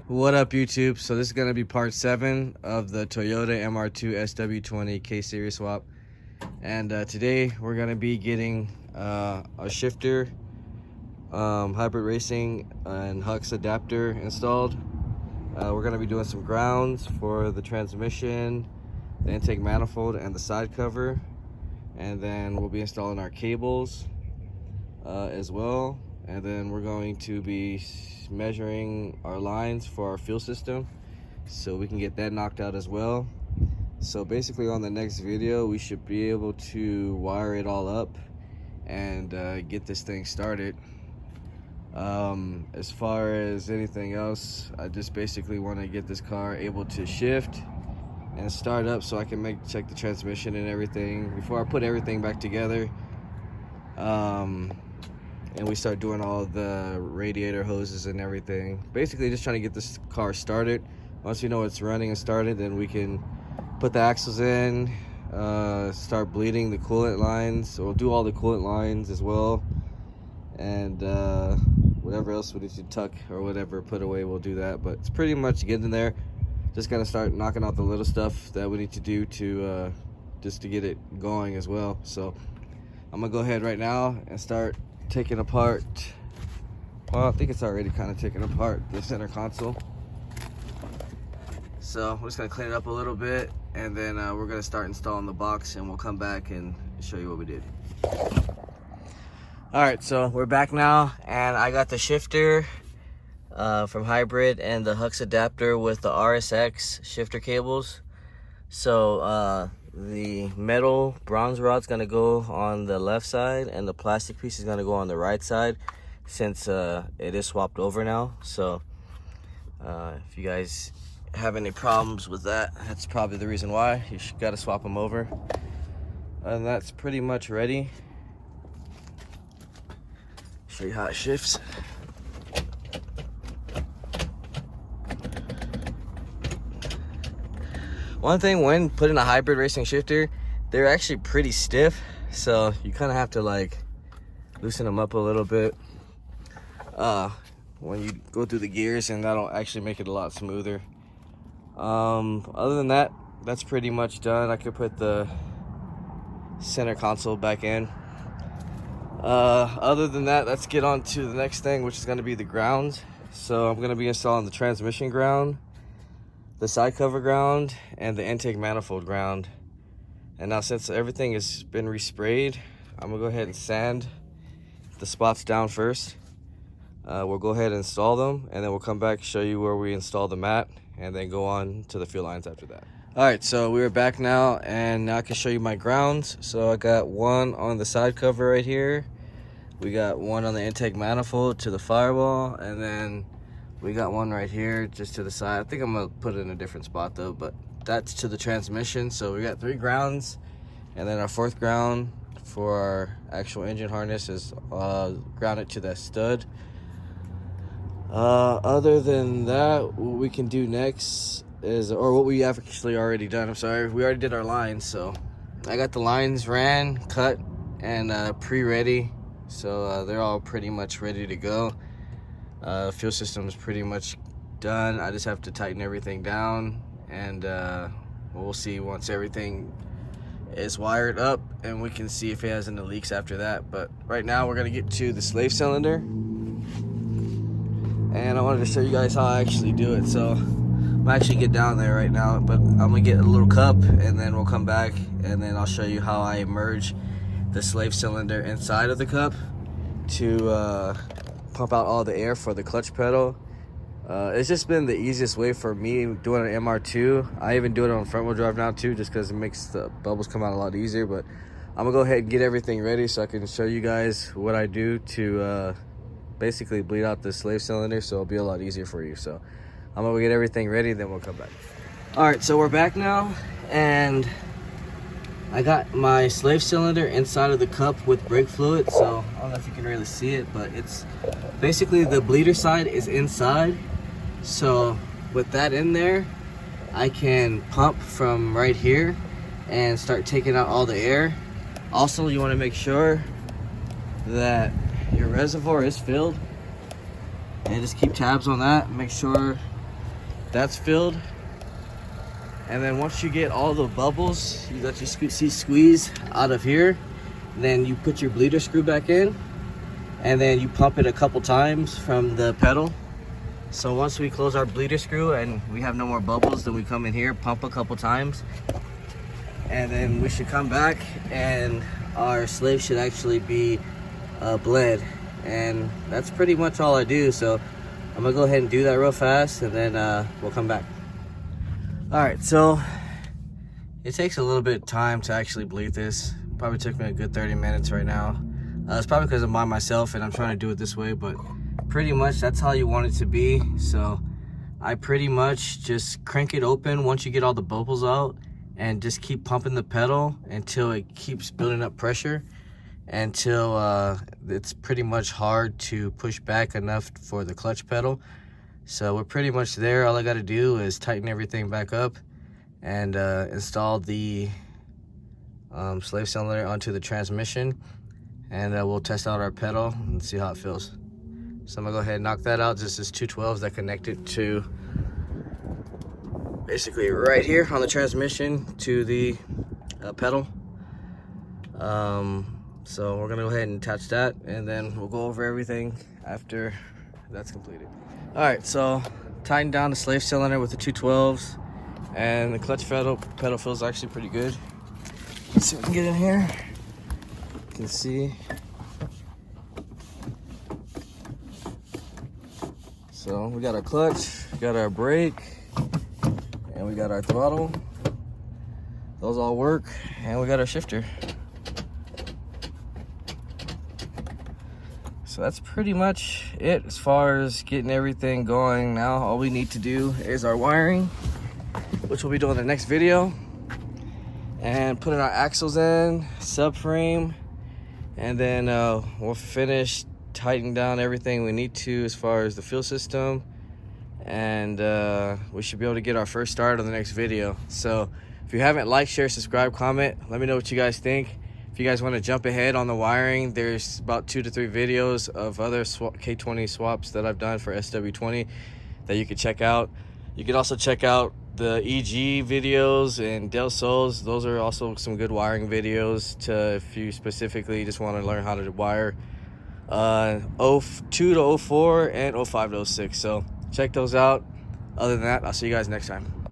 What up, YouTube? So this is going to be part 7 of the Toyota mr2 sw20 K series swap, and today we're going to be getting a shifter, hybrid racing, and Hux adapter installed. We're going to be doing some grounds for the transmission, the intake manifold, and the side cover, and then we'll be installing our cables as well. And then we're going to be measuring our lines for our fuel system so we can get that knocked out as well. So basically on the next video we should be able to wire it all up and get this thing started. As far as anything else, I just basically want to get this car able to shift and start up so I can check the transmission and everything before I put everything back together. And we start doing all the radiator hoses and everything. Basically just trying to get this car started. Once we know it's running and started, then we can put the axles in, start bleeding the coolant lines. So we'll do all the coolant lines as well, and whatever else we need to tuck or whatever put away, we'll do that. But it's pretty much getting there. Just gotta start knocking out the little stuff that we need to do to just to get it going as well. So I'm gonna go ahead right now and start taking apart, well, I think it's already kind of taken apart, the center console. So I'm just gonna clean it up a little bit, and then we're gonna start installing the box, and we'll come back and show you what we did. All right, so we're back now, and I got the shifter from Hybrid and the Hux adapter with the RSX shifter cables. So the metal bronze rod's gonna go on the left side, and the plastic piece is gonna go on the right side, since it is swapped over now. So if you guys have any problems with that, that's probably the reason why. You gotta swap them over. And that's pretty much ready. Show you how it shifts. One thing when putting a hybrid racing shifter, they're actually pretty stiff, so you kind of have to like loosen them up a little bit when you go through the gears, and that'll actually make it a lot smoother. Other than that, that's pretty much done. I could put the center console back in. Other than that, let's get on to the next thing, which is going to be the grounds. So I'm going to be installing the transmission ground, the side cover ground, and the intake manifold ground. And now, since everything has been resprayed, I'm gonna go ahead and sand the spots down first. We'll go ahead and install them, and then we'll come back, show you where we install the mat, and then go on to the fuel lines after that. All right, so we're back now, and now I can show you my grounds. So I got one on the side cover right here. We got one on the intake manifold to the firewall, and then we got one right here just to the side. I think I'm gonna put it in a different spot though, but that's to the transmission. So we got 3 grounds, and then our 4th ground for our actual engine harness is grounded to that stud. Other than that, what we can do next is, or what we have actually already done, I'm sorry, we already did our lines. So I got the lines ran, cut, and pre-ready. So they're all pretty much ready to go. Fuel system is pretty much done. I just have to tighten everything down, and we'll see once everything is wired up, and we can see if it has any leaks after that. But right now we're gonna get to the slave cylinder, and I wanted to show you guys how I actually do it. So I'm actually get down there right now, but I'm gonna get a little cup, and then we'll come back, and then I'll show you how I immerse the slave cylinder inside of the cup to pump out all the air for the clutch pedal. It's just been the easiest way for me doing an MR2. I even do it on front wheel drive now too, just because it makes the bubbles come out a lot easier. But I'm gonna go ahead and get everything ready so I can show you guys what I do to basically bleed out the slave cylinder, so it'll be a lot easier for you. So I'm gonna get everything ready, then we'll come back. All right, so we're back now, and I got my slave cylinder inside of the cup with brake fluid. So I don't know if you can really see it, but it's basically the bleeder side is inside. So with that in there, I can pump from right here and start taking out all the air. Also, you want to make sure that your reservoir is filled, and just keep tabs on that. Make sure that's filled. And then once you get all the bubbles that you see squeeze out of here, then you put your bleeder screw back in, and then you pump it a couple times from the pedal. So once we close our bleeder screw and we have no more bubbles, then we come in here, pump a couple times, and then we should come back and our slave should actually be bled. And that's pretty much all I do. So I'm gonna go ahead and do that real fast, and then we'll come back. All right, so it takes a little bit of time to actually bleed this. Probably took me a good 30 minutes right now. It's probably because I'm by myself and I'm trying to do it this way, but pretty much that's how you want it to be. So I pretty much just crank it open once you get all the bubbles out, and just keep pumping the pedal until it keeps building up pressure, until it's pretty much hard to push back enough for the clutch pedal. So we're pretty much there. All I got to do is tighten everything back up and install the slave cylinder onto the transmission, and we'll test out our pedal and see how it feels. So I'm gonna go ahead and knock that out. Just as 212s that connect it to basically right here on the transmission to the pedal. So we're gonna go ahead and attach that, and then we'll go over everything after that's completed. All right, so tighten down the slave cylinder with the 212s, and the clutch pedal feels actually pretty good. Let's see if we can get in here. You can see. So we got our clutch, we got our brake, and we got our throttle. Those all work, and we got our shifter. So that's pretty much it as far as getting everything going. Now all we need to do is our wiring, which we'll be doing in the next video, and putting our axles in, subframe, and then we'll finish tightening down everything we need to as far as the fuel system, and we should be able to get our first start on the next video. So if you haven't liked, share, subscribe, comment, let me know what you guys think. If you guys want to jump ahead on the wiring, there's about 2 to 3 videos of other K20 swaps that I've done for sw20 that you can check out. You can also check out the EG videos and Del Sols. Those are also some good wiring videos if you specifically just want to learn how to wire 02 to 04 and 05 to 06. So check those out. Other than that, I'll see you guys next time.